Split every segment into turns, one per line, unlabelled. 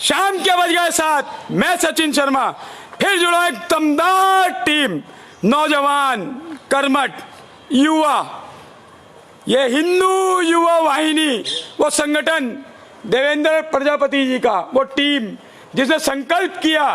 शाम के बज गए 7। मैं सचिन शर्मा फिर जुड़ा एक दमदार टीम, नौजवान, कर्मठ, युवा। ये हिंदू युवा वाहिनी, वो संगठन, देवेंद्र प्रजापति जी का वो टीम जिसने संकल्प किया,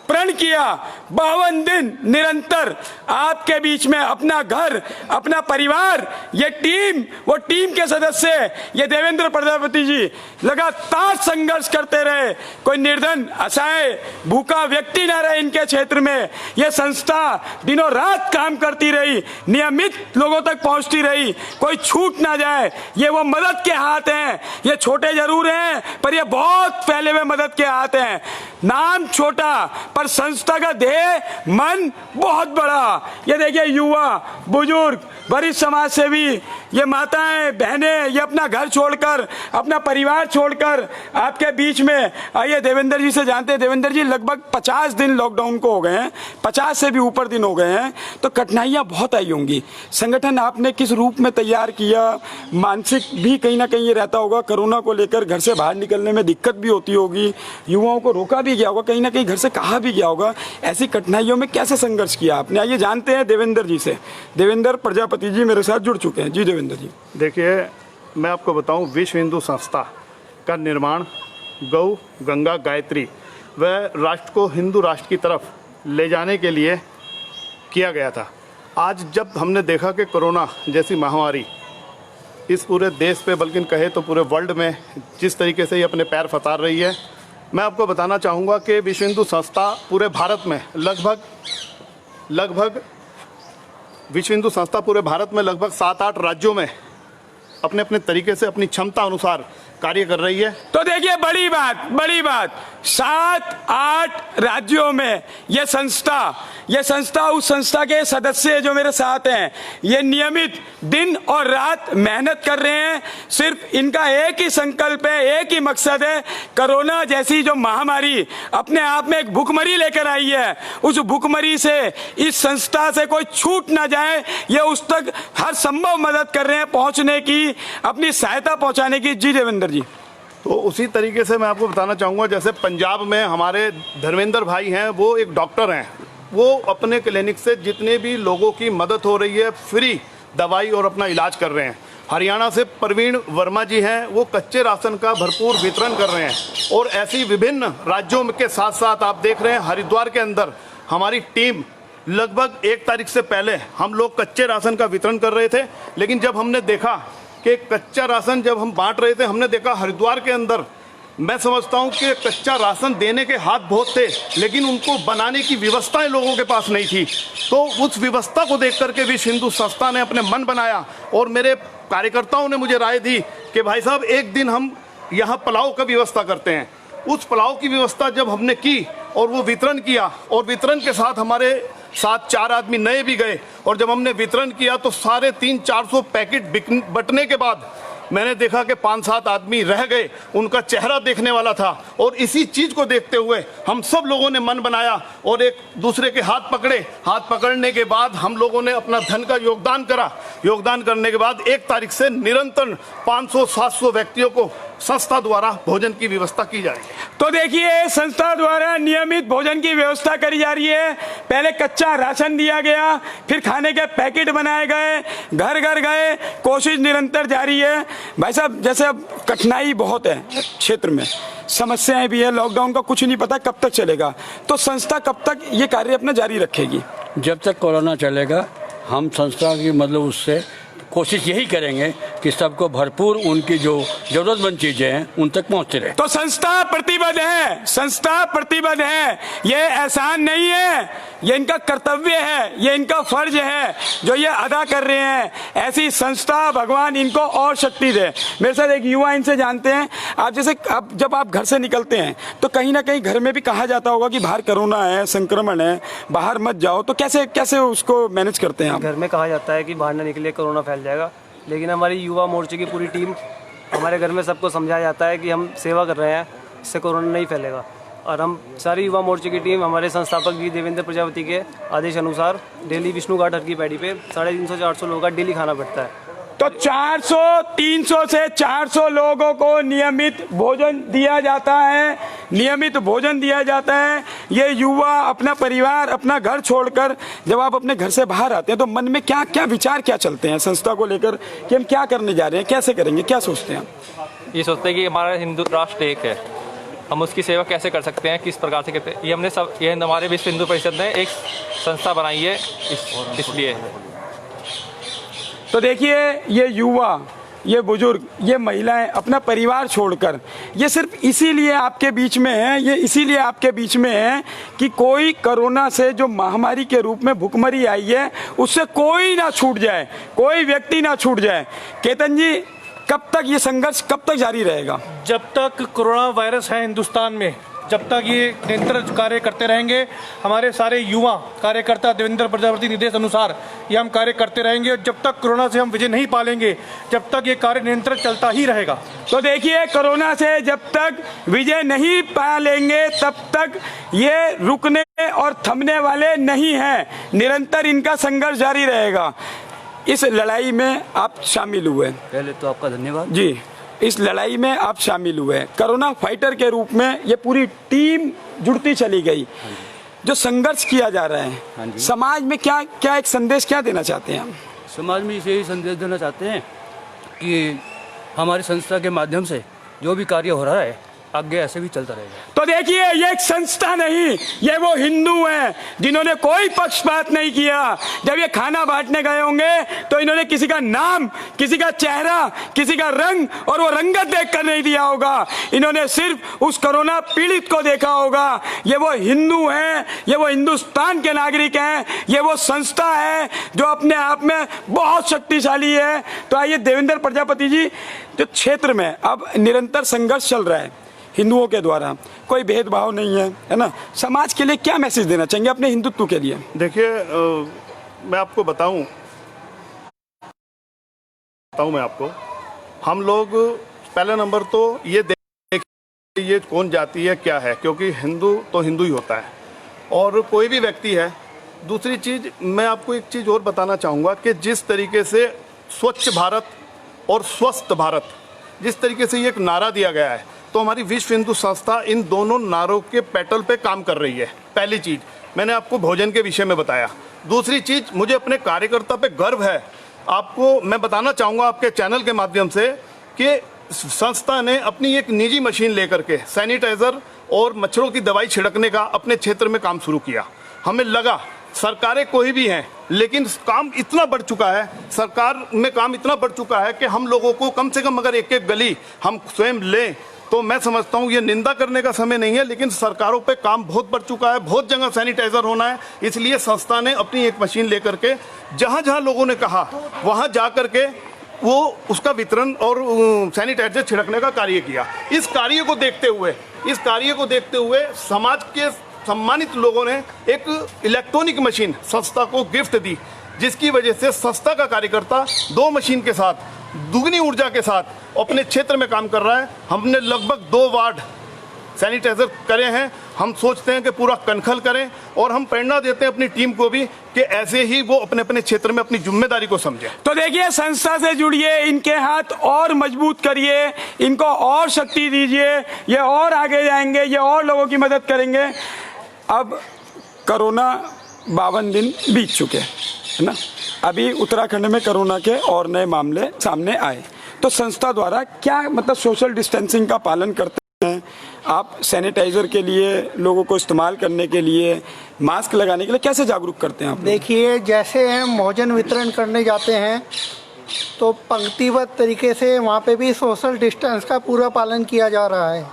प्रण किया 52 दिन निरंतर आपके बीच में अपना घर, अपना परिवार, ये टीम, वो टीम के सदस्य, ये देवेंद्र प्रजापति जी लगातार संघर्ष करते रहे। कोई निर्धन, असहाय, भूखा व्यक्ति ना रहे इनके क्षेत्र में। ये संस्था दिनों रात काम करती रही, नियमित लोगों तक पहुंचती रही, कोई छूट ना जाए। ये वो मदद के हाथ हैं। ये छोटे जरूर हैं पर ये बहुत फैले हुए मदद के हाथ हैं। नाम छोटा पर संस्था का ध्येय, मन बहुत बड़ा। ये देखिए, युवा, बुजुर्ग, वरिष्ठ समाज सेवी, ये माताएं, बहनें, ये अपना घर छोड़कर, अपना परिवार छोड़कर आपके बीच में। आइए देवेंद्र जी से जानते हैं। देवेंद्र जी, लगभग 50 दिन लॉकडाउन को हो गए हैं, 50 से भी ऊपर दिन हो गए हैं, तो कठिनाइयां बहुत आई होंगी। संगठन आपने किस रूप में तैयार किया? मानसिक भी कहीं ना कहीं ये रहता होगा, कोरोना को लेकर घर से बाहर निकलने में दिक्कत भी होती होगी, युवाओं को रोका भी गया होगा, कहीं ना कहीं घर से कहा भी गया होगा। ऐसी कठिनाइयों में कैसे संघर्ष किया आपने? आइए जानते हैं देवेंद्र जी से। देवेंद्र प्रजापति जी मेरे साथ जुड़ चुके हैं। जी देवेंद्र जी।
देखिए, मैं आपको बताऊं, विश्व हिंदू संस्था का निर्माण गौ, गंगा, गायत्री व राष्ट्र को हिंदू राष्ट्र की तरफ ले जाने के लिए किया गया था। आज जब हमने देखा कि कोरोना जैसी महामारी इस पूरे देश पे, बल्कि कहे तो पूरे वर्ल्ड में जिस तरीके से ये अपने पैर फतार रही है, मैं आपको बताना चाहूँगा कि विश्व हिंदू संस्था पूरे भारत में लगभग विश्व हिंदू संस्था पूरे भारत में लगभग 7-8 राज्यों में अपने अपने तरीके से अपनी क्षमता अनुसार कार्य कर रही है।
तो देखिए, बड़ी बात 7-8 राज्यों में ये संस्था उस संस्था के सदस्य जो मेरे साथ हैं, ये नियमित दिन और रात मेहनत कर रहे हैं। सिर्फ इनका एक ही संकल्प है, एक ही मकसद है। कोरोना जैसी जो महामारी अपने आप में एक भुखमरी लेकर आई है, उस भुखमरी से इस संस्था से कोई छूट ना जाए, ये उस तक हर संभव मदद कर रहे हैं पहुंचने की, अपनी सहायता पहुंचाने की। जी देवेंद्र जी।
तो उसी तरीके से मैं आपको बताना चाहूँगा, जैसे पंजाब में हमारे धर्मेंद्र भाई हैं, वो एक डॉक्टर हैं, वो अपने क्लिनिक से जितने भी लोगों की मदद हो रही है फ्री दवाई और अपना इलाज कर रहे हैं। हरियाणा से प्रवीण वर्मा जी हैं, वो कच्चे राशन का भरपूर वितरण कर रहे हैं। और ऐसी विभिन्न राज्यों के साथ साथ आप देख रहे हैं, हरिद्वार के अंदर हमारी टीम लगभग 1 तारीख से पहले हम लोग कच्चे राशन का वितरण कर रहे थे। लेकिन जब हमने देखा कि कच्चा राशन जब हम बांट रहे थे, हमने देखा हरिद्वार के अंदर, मैं समझता हूं कि कच्चा राशन देने के हाथ बहुत थे, लेकिन उनको बनाने की व्यवस्थाएं लोगों के पास नहीं थी। तो उस व्यवस्था को देख करके विश्व हिंदू संस्था ने अपने मन बनाया और मेरे कार्यकर्ताओं ने मुझे राय दी कि भाई साहब, एक दिन हम यहाँ पुलाव का व्यवस्था करते हैं। उस पुलाव की व्यवस्था जब हमने की और वो वितरण किया, और वितरण के साथ हमारे साथ 4 आदमी नए भी गए, और जब हमने वितरण किया तो साढ़े 300-400 पैकेट बंटने के बाद मैंने देखा कि 5-7 आदमी रह गए, उनका चेहरा देखने वाला था। और इसी चीज़ को देखते हुए हम सब लोगों ने मन बनाया और एक दूसरे के हाथ पकड़े। हाथ पकड़ने के बाद हम लोगों ने अपना धन का योगदान करा। योगदान करने के बाद 1 तारीख से निरंतर 500-700 व्यक्तियों को संस्था द्वारा भोजन की व्यवस्था की जा रही है।
तो देखिए, संस्था द्वारा नियमित भोजन की व्यवस्था करी जा रही है। पहले कच्चा राशन दिया गया, फिर खाने के पैकेट बनाए गए, घर घर गए, कोशिश निरंतर जारी है। भाई साहब, जैसे अब कठिनाई बहुत है क्षेत्र में, समस्याएं भी है, लॉकडाउन का कुछ नहीं पता कब तक चलेगा, तो संस्था कब तक ये कार्य अपना जारी रखेगी?
जब तक कोरोना चलेगा हम संस्था की मतलब उससे कोशिश यही करेंगे कि सबको भरपूर उनकी जो जरूरतमंद चीजें हैं उन तक पहुंचते रहे।
तो संस्था प्रतिबद्ध है, संस्था प्रतिबद्ध है। ये एहसान नहीं है, ये इनका कर्तव्य है, ये इनका फर्ज है जो ये अदा कर रहे हैं। ऐसी संस्था भगवान इनको और शक्ति दे। मेरे साथ एक युवा, इनसे जानते हैं। आप जैसे अब जब आप घर से निकलते हैं तो कहीं ना कहीं घर में भी कहा जाता होगा कि बाहर कोरोना है, संक्रमण है, बाहर मत जाओ, तो कैसे कैसे उसको मैनेज करते हैं आप?
घर में कहा जाता है कि बाहर ना निकले, कोरोना फैल जाएगा। लेकिन हमारी युवा मोर्चे की पूरी टीम, हमारे घर में सबको समझाया जाता है कि हम सेवा कर रहे हैं, इससे कोरोना नहीं फैलेगा। और हम सारी युवा मोर्चे की टीम हमारे संस्थापक जी देवेंद्र प्रजापति के आदेश अनुसार डेली विष्णु घाट हर की पैड़ी पे 350-400 लोगों का डेली खाना पड़ता है।
तो 300 से 400 लोगों को नियमित भोजन दिया जाता है, नियमित भोजन दिया जाता है। ये युवा अपना परिवार, अपना घर छोड़कर जब आप अपने घर से बाहर आते हैं तो मन में क्या क्या विचार क्या चलते हैं संस्था को लेकर कि हम क्या करने जा रहे हैं, कैसे करेंगे, क्या सोचते हैं?
ये सोचते हैं कि हमारा हिंदू राष्ट्र एक है, हम उसकी सेवा कैसे कर सकते हैं, किस प्रकार से करते हैं। ये हमारे विश्व हिंदू परिषद ने एक संस्था बनाई है इसलिए।
तो देखिए, ये युवा, ये बुजुर्ग, ये महिलाएं अपना परिवार छोड़कर ये सिर्फ इसीलिए आपके बीच में है, ये इसीलिए आपके बीच में है कि कोई कोरोना से जो महामारी के रूप में भुखमरी आई है उससे कोई ना छूट जाए, कोई व्यक्ति ना छूट जाए। केतन जी, कब तक ये संघर्ष कब तक जारी रहेगा?
जब तक कोरोना वायरस है हिंदुस्तान में, जब तक ये निरंतर कार्य करते रहेंगे। हमारे सारे युवा कार्यकर्ता देवेंद्र प्रजापति निर्देश अनुसार ये हम कार्य करते रहेंगे। जब तक कोरोना से हम विजय नहीं पालेंगे, जब तक ये कार्य निरंतर चलता ही रहेगा।
तो देखिए, कोरोना से जब तक विजय नहीं पा लेंगे तब तक ये रुकने और थमने वाले नहीं हैं, निरंतर इनका संघर्ष जारी रहेगा। इस लड़ाई में आप शामिल हुए,
पहले तो आपका धन्यवाद
जी। इस लड़ाई में आप शामिल हुए, कोरोना फाइटर के रूप में ये पूरी टीम जुड़ती चली गई। जो संघर्ष किया जा रहा है, समाज में क्या क्या एक संदेश क्या देना चाहते हैं?
समाज में यही संदेश देना चाहते हैं कि हमारी संस्था के माध्यम से जो भी कार्य हो रहा है आगे ऐसे भी चलता रहेगा।
तो देखिए, ये एक संस्था नहीं, ये वो हिंदू हैं जिन्होंने कोई पक्षपात नहीं किया। जब ये खाना बांटने गए होंगे तो इन्होंने किसी का नाम, किसी का चेहरा, किसी का रंग और वो रंगत देखकर नहीं दिया होगा। इन्होंने सिर्फ उस कोरोना पीड़ित को देखा होगा। ये वो हिंदू हैं, ये वो हिंदुस्तान के नागरिक हैं, ये वो संस्था है जो अपने आप में बहुत शक्तिशाली है। तो आइए देवेंद्र प्रजापति जी, जो क्षेत्र में अब निरंतर संघर्ष चल रहा है हिंदुओं के द्वारा, कोई भेदभाव नहीं है ना, समाज के लिए क्या मैसेज देना चाहेंगे अपने हिंदुत्व के लिए?
देखिए, मैं आपको बताऊं मैं आपको, हम लोग पहला नंबर तो ये देखें ये कौन जाति है क्या है, क्योंकि हिंदू तो हिंदू ही होता है और कोई भी व्यक्ति है। दूसरी चीज़, मैं आपको एक चीज़ और बताना चाहूँगा कि जिस तरीके से स्वच्छ भारत और स्वस्थ भारत, जिस तरीके से ये एक नारा दिया गया है, तो हमारी विश्व हिंदू संस्था इन दोनों नारों के पेटल पे काम कर रही है। पहली चीज़ मैंने आपको भोजन के विषय में बताया। दूसरी चीज़, मुझे अपने कार्यकर्ता पे गर्व है। आपको मैं बताना चाहूँगा आपके चैनल के माध्यम से कि संस्था ने अपनी एक निजी मशीन लेकर के सैनिटाइज़र और मच्छरों की दवाई छिड़कने का अपने क्षेत्र में काम शुरू किया। हमें लगा सरकारें कोई भी हैं, लेकिन काम इतना बढ़ चुका है, सरकार में काम इतना बढ़ चुका है कि हम लोगों को कम से कम अगर एक एक गली हम स्वयं लें तो मैं समझता हूँ ये निंदा करने का समय नहीं है, लेकिन सरकारों पे काम बहुत बढ़ चुका है, बहुत जगह सैनिटाइजर होना है। इसलिए संस्था ने अपनी एक मशीन लेकर के जहाँ जहाँ लोगों ने कहा वहाँ जा कर के वो उसका वितरण और सैनिटाइजर छिड़कने का कार्य किया। इस कार्य को देखते हुए समाज के सम्मानित लोगों ने एक इलेक्ट्रॉनिक मशीन संस्था को गिफ्ट दी, जिसकी वजह से संस्था का कार्यकर्ता 2 मशीन के साथ दुगनी ऊर्जा के साथ अपने क्षेत्र में काम कर रहा है। हमने लगभग 2 वार्ड सैनिटाइजर करे हैं। हम सोचते हैं कि पूरा कनखल करें और हम प्रेरणा देते हैं अपनी टीम को भी कि ऐसे ही वो अपने अपने क्षेत्र में अपनी जिम्मेदारी को समझें।
तो देखिए, संस्था से जुड़िए, इनके हाथ और मजबूत करिए, इनको और शक्ति दीजिए, ये और आगे जाएंगे, ये और लोगों की मदद करेंगे। अब कोरोना 52 दिन बीत चुके है ना, अभी उत्तराखंड में कोरोना के और नए मामले सामने आए, तो संस्था द्वारा क्या मतलब सोशल डिस्टेंसिंग का पालन करते हैं आप? सैनिटाइजर के लिए, लोगों को इस्तेमाल करने के लिए, मास्क लगाने के लिए कैसे जागरूक करते हैं आप?
देखिए, जैसे हम भोजन वितरण करने जाते हैं तो पंक्तिबद्ध तरीके से वहाँ पे भी सोशल डिस्टेंस का पूरा पालन किया जा रहा है।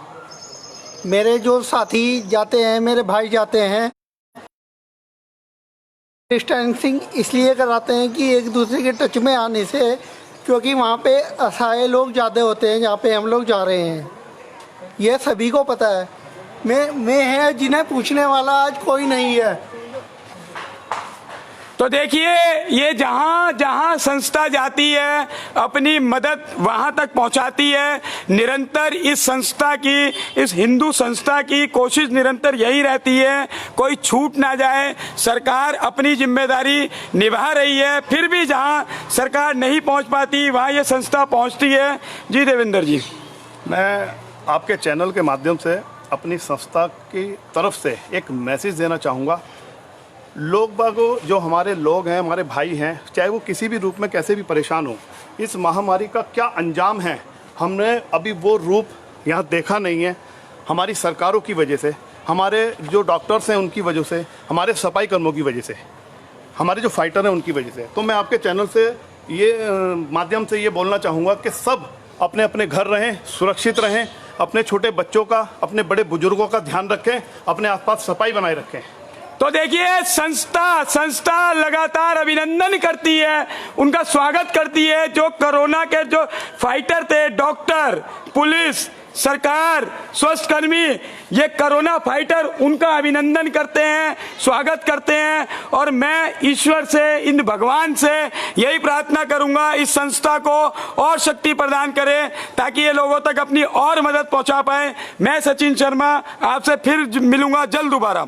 मेरे जो साथी जाते हैं, मेरे भाई जाते हैं, डिस्टेंसिंग इसलिए कराते हैं कि एक दूसरे के टच में आने से, क्योंकि वहाँ पे असहाय लोग ज़्यादा होते हैं जहाँ पे हम लोग जा रहे हैं। यह सभी को पता है। मैं है जिन्हें पूछने वाला आज कोई नहीं है।
तो देखिए, ये जहां जहां संस्था जाती है अपनी मदद वहां तक पहुंचाती है। निरंतर इस संस्था की, इस हिंदू संस्था की कोशिश निरंतर यही रहती है कोई छूट ना जाए। सरकार अपनी जिम्मेदारी निभा रही है, फिर भी जहां सरकार नहीं पहुंच पाती वहां ये संस्था पहुंचती है। जी देवेंद्र जी,
मैं आपके चैनल के माध्यम से अपनी संस्था की तरफ से एक मैसेज देना चाहूँगा। लोग बागों, जो हमारे लोग हैं, हमारे भाई हैं, चाहे वो किसी भी रूप में कैसे भी परेशान हो, इस महामारी का क्या अंजाम है हमने अभी वो रूप यहाँ देखा नहीं है। हमारी सरकारों की वजह से, हमारे जो डॉक्टर्स हैं उनकी वजह से, हमारे सफाई कर्मियों की वजह से, हमारे जो फाइटर हैं उनकी वजह से। तो मैं आपके चैनल से ये माध्यम से ये बोलना चाहूँगा कि सब अपने अपने घर रहें, सुरक्षित रहें, अपने छोटे बच्चों का, अपने बड़े बुजुर्गों का ध्यान रखें, अपने आसपास सफाई बनाए रखें।
तो देखिए, संस्था लगातार अभिनंदन करती है, उनका स्वागत करती है। जो कोरोना के जो फाइटर थे, डॉक्टर, पुलिस, सरकार, स्वास्थ्यकर्मी, ये कोरोना फाइटर, उनका अभिनंदन करते हैं, स्वागत करते हैं। और मैं ईश्वर से, इन भगवान से यही प्रार्थना करूंगा इस संस्था को और शक्ति प्रदान करें ताकि ये लोगों तक अपनी और मदद पहुंचा पाए। मैं सचिन शर्मा आपसे फिर मिलूंगा जल्द दोबारा।